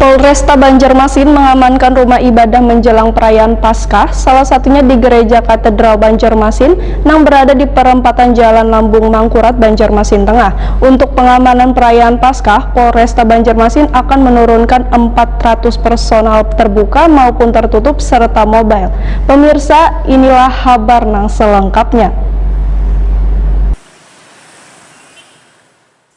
Polresta Banjarmasin mengamankan rumah ibadah menjelang perayaan Paskah, salah satunya di Gereja Katedral Banjarmasin yang berada di perempatan Jalan Lambung Mangkurat, Banjarmasin Tengah. Untuk pengamanan perayaan Paskah, Polresta Banjarmasin akan menurunkan 400 personal terbuka maupun tertutup serta mobile. Pemirsa, inilah kabar selengkapnya.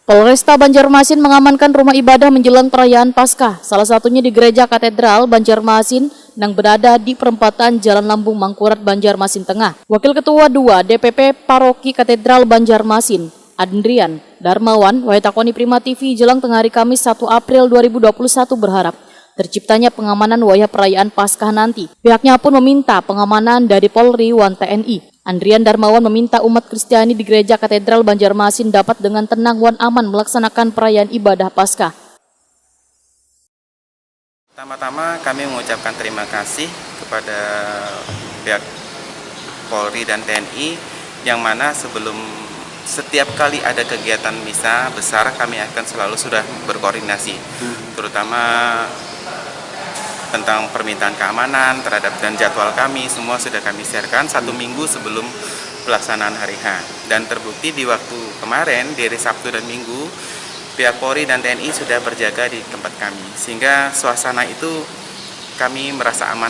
Polresta Banjarmasin mengamankan rumah ibadah menjelang perayaan Paskah, salah satunya di Gereja Katedral Banjarmasin yang berada di perempatan Jalan Lambung Mangkurat, Banjarmasin Tengah. Wakil Ketua 2 DPP Paroki Katedral Banjarmasin, Adrian Darmawan, Waitakoni Prima TV jelang tengah hari Kamis 1 April 2021 berharap terciptanya pengamanan wayah perayaan Paskah nanti. Pihaknya pun meminta pengamanan dari Polri wan TNI. Adrian Darmawan meminta umat Kristiani di Gereja Katedral Banjarmasin dapat dengan tenang wan aman melaksanakan perayaan ibadah Paskah. Pertama-tama kami mengucapkan terima kasih kepada pihak Polri dan TNI yang mana sebelum setiap kali ada kegiatan misa besar kami akan selalu sudah berkoordinasi, terutama tentang permintaan keamanan terhadap dan jadwal kami semua sudah kami sharekan 1 minggu sebelum pelaksanaan hari H. Dan terbukti di waktu kemarin, di hari Sabtu dan Minggu, pihak Polri dan TNI sudah berjaga di tempat kami, sehingga suasana itu kami merasa aman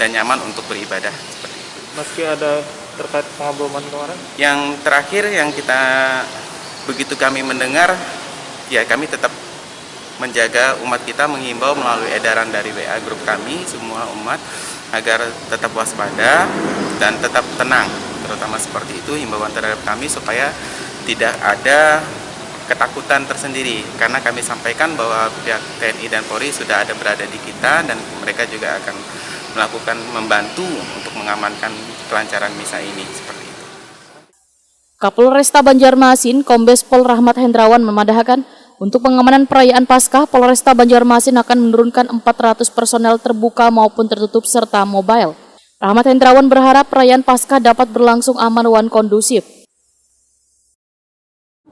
dan nyaman untuk beribadah. Seperti itu. Meski ada terkait pengaboman kemarin? Yang terakhir yang kita begitu kami mendengar, ya kami tetap menjaga umat kita, menghimbau melalui edaran dari WA grup kami semua umat agar tetap waspada dan tetap tenang, terutama seperti itu himbauan terhadap kami supaya tidak ada ketakutan tersendiri, karena kami sampaikan bahwa pihak TNI dan Polri sudah ada berada di kita dan mereka juga akan melakukan membantu untuk mengamankan kelancaran misa ini seperti itu. Kapolresta Banjarmasin Kombes Pol Rahmat Hendrawan memadahkan untuk pengamanan perayaan Paskah, Polresta Banjarmasin akan menurunkan 400 personel terbuka maupun tertutup serta mobile. Rahmat Hendrawan berharap perayaan Paskah dapat berlangsung aman dan kondusif.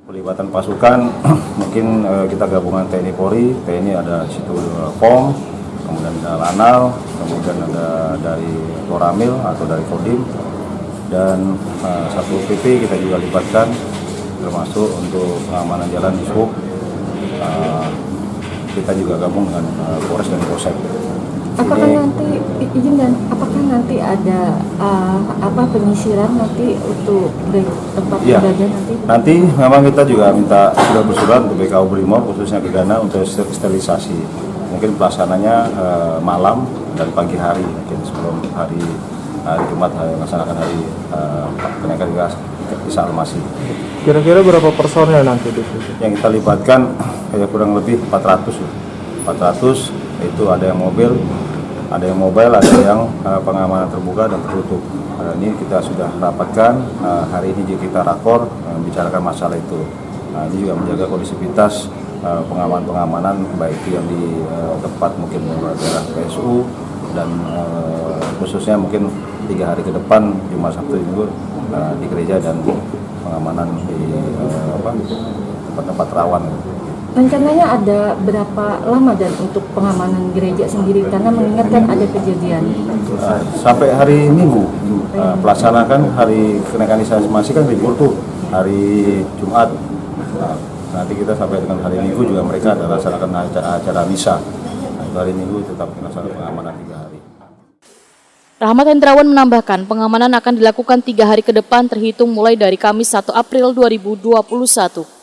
Pelibatan pasukan, mungkin kita gabungan TNI Polri, TNI ada di situ POM, kemudian ada Lanal, kemudian ada dari Koramil atau dari Kodim, dan satu PP kita juga libatkan, termasuk untuk pengamanan jalan di Sub. Kita juga gabung dengan Polres dan Polsek. Apakah nanti ada penyisiran nanti untuk tempat ibadah nanti? Nanti memang kita juga sudah bersurat untuk BKU Brimob khususnya Gegana untuk sterilisasi. Mungkin pelaksananya malam dan pagi hari, mungkin sebelum hari Jumat melaksanakan hari kenaikan Isa Al-Masih. Kira-kira berapa personel nanti di situ? Yang kita libatkan kurang lebih 400. 400 itu ada yang mobil, ada yang pengamanan terbuka dan tertutup. Ini kita sudah rapatkan, hari ini juga kita rakor membicarakan masalah itu. Ini juga menjaga kondisivitas pengamanan baik itu yang di tempat mungkin daerah PSU dan khususnya mungkin 3 hari ke depan Jumat Sabtu Minggu di gereja dan pengamanan di tempat-tempat rawan. Rencananya ada berapa lama dan untuk pengamanan gereja sendiri karena mengingatkan ada kejadian? Sampai hari Minggu pelaksanakan hari kenaikan Isa Al-Masih kan libur tuh hari Jumat. Nanti kita sampai dengan hari Minggu juga mereka ada laksanakan acara misa. Hari Minggu tetap melaksanakan pengamanan 3 hari. Rahmat Hendrawan menambahkan pengamanan akan dilakukan 3 hari ke depan terhitung mulai dari Kamis 1 April 2021.